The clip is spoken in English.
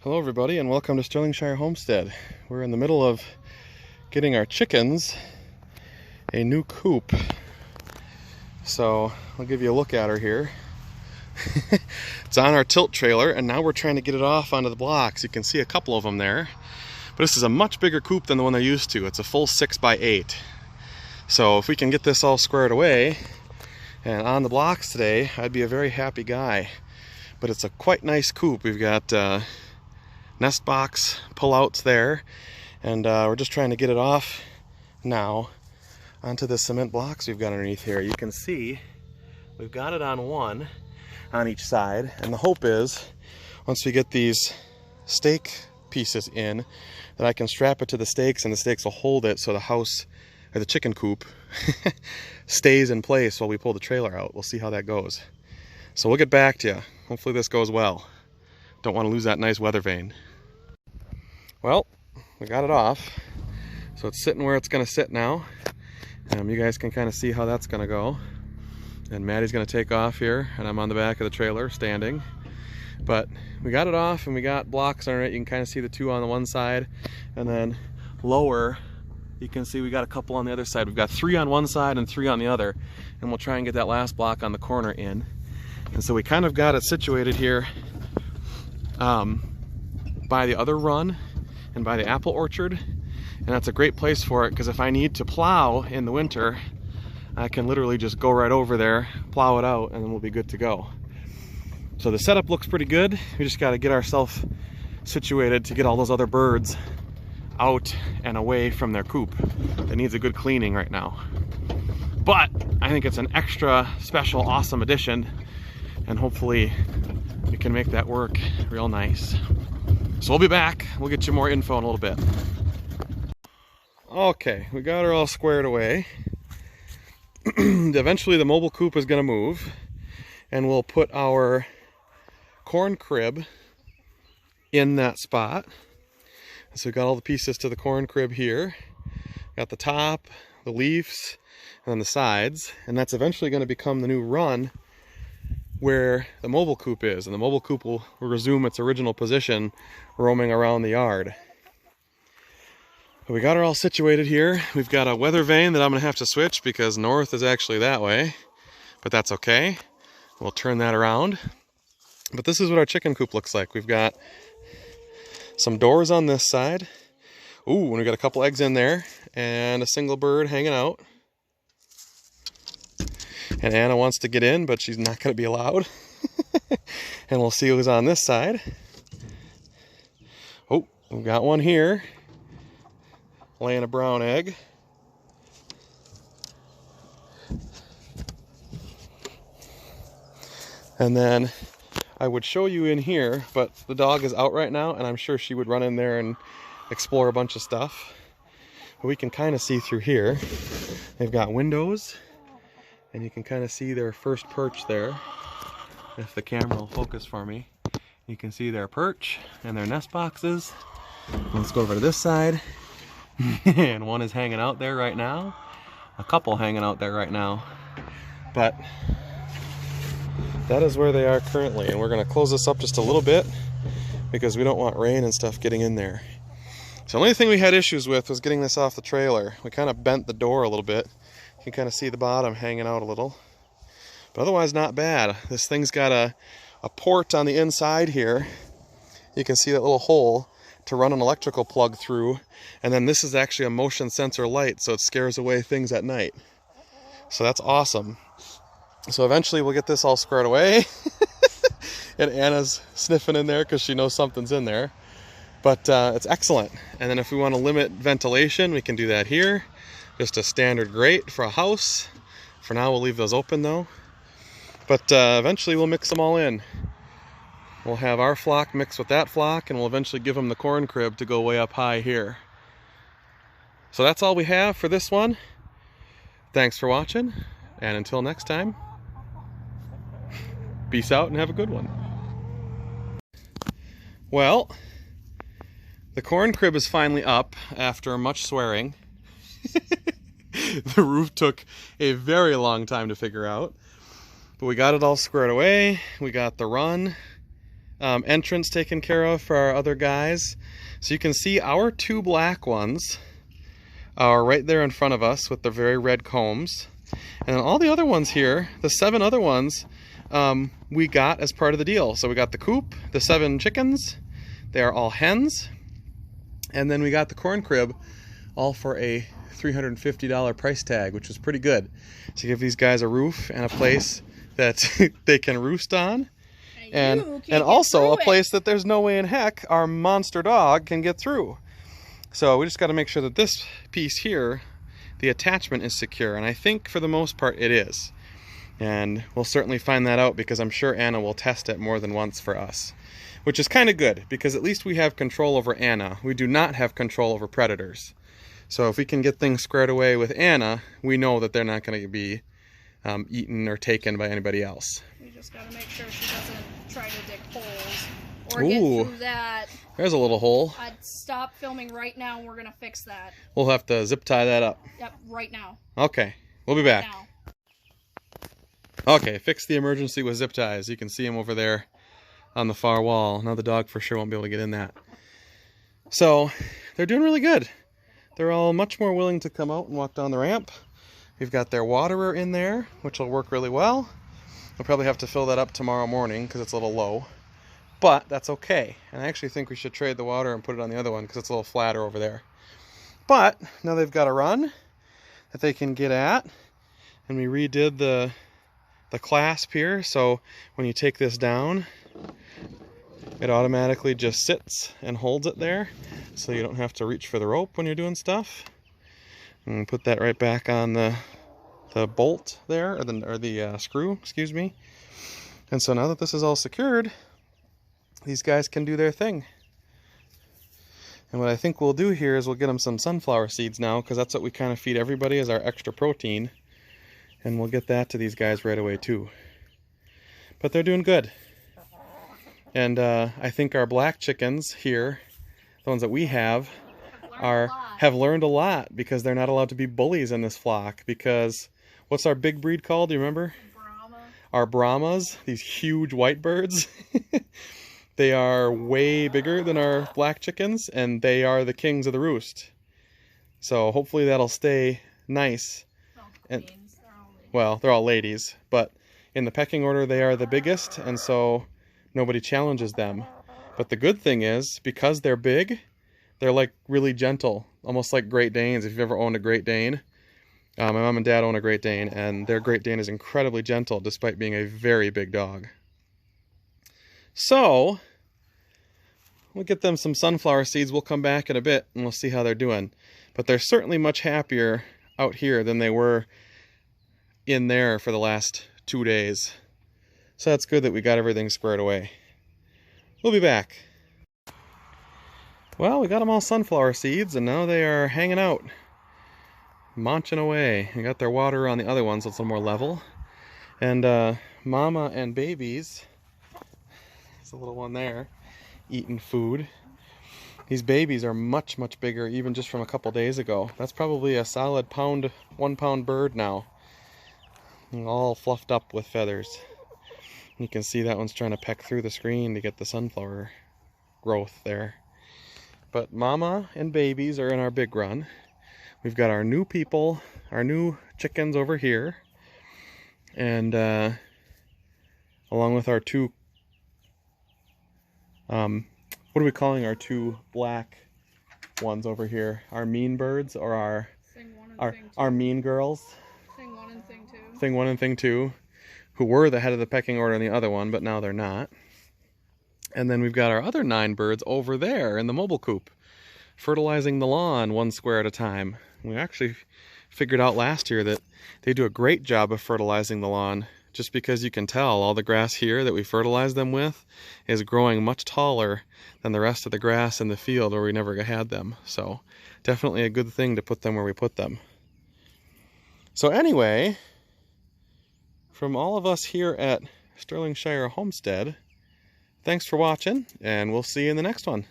Hello everybody and welcome to Sterlingshire Homestead. We're in the middle of getting our chickens a new coop. So I'll give you a look at her here. It's on our tilt trailer and now we're trying to get it off onto the blocks. You can see a couple of them there. But this is a much bigger coop than the one they're used to. It's a full 6x8. So if we can get this all squared away and on the blocks today, I'd be a very happy guy. But it's a quite nice coop. We've got nest box pullouts there, and we're just trying to get it off now onto the cement blocks we've got underneath here. You can see we've got it on one on each side, and the hope is once we get these stake pieces in that I can strap it to the stakes and the stakes will hold it so the house or the chicken coop stays in place while we pull the trailer out. We'll see how that goes. So we'll get back to you. Hopefully this goes well. Don't want to lose that nice weather vane. Well, we got it off. So it's sitting where it's going to sit now. You guys can kind of see how that's going to go. And Maddie's going to take off here, and I'm on the back of the trailer standing. But we got it off and we got blocks on it. You can kind of see the two on the one side, and then lower you can see we got a couple on the other side. We've got 3 on one side and 3 on the other, and we'll try and get that last block on the corner in. And so we kind of got it situated here by the other run and by the apple orchard, and that's a great place for it because if I need to plow in the winter, I can literally just go right over there, plow it out, and then we'll be good to go. So the setup looks pretty good. We just got to get ourselves situated to get all those other birds out and away from their coop. It needs a good cleaning right now, but I think it's an extra special awesome addition, and hopefully we can make that work real nice. So we'll be back. We'll get you more info in a little bit. Okay, we got her all squared away. Eventually the mobile coop is going to move, and we'll put our corn crib in that spot. So we got all the pieces to the corn crib here. Got the top, the leaves, and then the sides, and that's eventually going to become the new run where the mobile coop is, and the mobile coop will resume its original position roaming around the yard. But we got her all situated here. We've got a weather vane that I'm going to have to switch because north is actually that way, but that's okay. We'll turn that around. But this is what our chicken coop looks like. We've got some doors on this side. Ooh, and we got a couple eggs in there and a single bird hanging out. And Anna wants to get in, but she's not going to be allowed. And we'll see who's on this side. Oh, we've got one here, laying a brown egg. And then I would show you in here, but the dog is out right now, and I'm sure she would run in there and explore a bunch of stuff. But we can kind of see through here. They've got windows, and you can kind of see their first perch there. If the camera will focus for me, you can see their perch and their nest boxes. Let's go over to this side. And one is hanging out there right now. A couple hanging out there right now. But that is where they are currently, and we're going to close this up just a little bit because we don't want rain and stuff getting in there. So the only thing we had issues with was getting this off the trailer. We kind of bent the door a little bit. You can kind of see the bottom hanging out a little, but otherwise not bad. This thing's got a port on the inside here. You can see that little hole to run an electrical plug through, and then this is actually a motion sensor light, so it scares away things at night. So that's awesome. So eventually we'll get this all squared away. And Anna's sniffing in there because she knows something's in there, but it's excellent. And then if we want to limit ventilation, we can do that here. Just a standard grate for a house. For now, we'll leave those open though. But eventually we'll mix them all in. We'll have our flock mixed with that flock, and we'll eventually give them the corn crib to go way up high here. So that's all we have for this one. Thanks for watching, and until next time, peace out and have a good one. Well, the corn crib is finally up after much swearing. The roof took a very long time to figure out, but we got it all squared away. We got the run entrance taken care of for our other guys. So you can see our 2 black ones are right there in front of us with the very red combs. And then all the other ones here, the 7 other ones, we got as part of the deal. So we got the coop, the 7 chickens, they are all hens. And then we got the corn crib, all for a $350 price tag, which was pretty good to give these guys a roof and a place that they can roost on. And also a place that there's no way in heck our monster dog can get through. So we just got to make sure that this piece here, the attachment, is secure. And I think for the most part it is. And we'll certainly find that out, because I'm sure Anna will test it more than once for us. Which is kind of good, because at least we have control over Anna. We do not have control over predators. So if we can get things squared away with Anna, we know that they're not going to be eaten or taken by anybody else. We just got to make sure she doesn't try to dig holes or get through that. There's a little hole. I'd stop filming right now and we're going to fix that. We'll have to zip tie that up. Yep, right now. Okay, we'll be back. Now. Okay, fix the emergency with zip ties. You can see him over there on the far wall. Now the dog for sure won't be able to get in that. So they're doing really good. They're all much more willing to come out and walk down the ramp. We've got their waterer in there, which will work really well. We'll probably have to fill that up tomorrow morning because it's a little low. But that's okay. And I actually think we should trade the water and put it on the other one because it's a little flatter over there. But now they've got a run that they can get at. And we redid the clasp here. So when you take this down, it automatically just sits and holds it there. So you don't have to reach for the rope when you're doing stuff. And put that right back on the bolt there, or the screw, excuse me. And so now that this is all secured, these guys can do their thing. And what I think we'll do here is we'll get them some sunflower seeds now, because that's what we kind of feed everybody as our extra protein. And we'll get that to these guys right away too. But they're doing good. And I think our black chickens here, the ones that we have learned a lot, because they're not allowed to be bullies in this flock. Because what's our big breed called? Do you remember? Brahma. Our Brahmas, these huge white birds. They are way bigger than our black chickens, and they are the kings of the roost. So hopefully that'll stay nice. And, well, they're all ladies, but in the pecking order they are the biggest, and so nobody challenges them. But the good thing is, because they're big, they're like really gentle, almost like Great Danes. If you've ever owned a Great Dane, my mom and dad own a Great Dane, and their Great Dane is incredibly gentle despite being a very big dog. So we'll get them some sunflower seeds. We'll come back in a bit and we'll see how they're doing. But they're certainly much happier out here than they were in there for the last 2 days. So that's good that we got everything squared away. We'll be back. Well, we got them all sunflower seeds, and now they are hanging out, munching away. We got their water on the other ones, so it's a little more level. And Mama and babies, there's a little one there, eating food. These babies are much, much bigger, even just from a couple days ago. That's probably a solid 1 pound bird now. And all fluffed up with feathers. You can see that one's trying to peck through the screen to get the sunflower growth there. But Mama and babies are in our big run. We've got our new people, our new chickens over here. And along with our two, what are we calling our 2 black ones over here? Our mean birds, or our mean girls? Thing 1 and thing 2. Thing 1 and thing 2, who were the head of the pecking order in the other one, but now they're not. And then we've got our other 9 birds over there in the mobile coop, fertilizing the lawn 1 square at a time. We actually figured out last year that they do a great job of fertilizing the lawn, just because you can tell all the grass here that we fertilize them with is growing much taller than the rest of the grass in the field where we never had them. So definitely a good thing to put them where we put them. So anyway, from all of us here at Sterlingshire Homestead, thanks for watching, and we'll see you in the next one.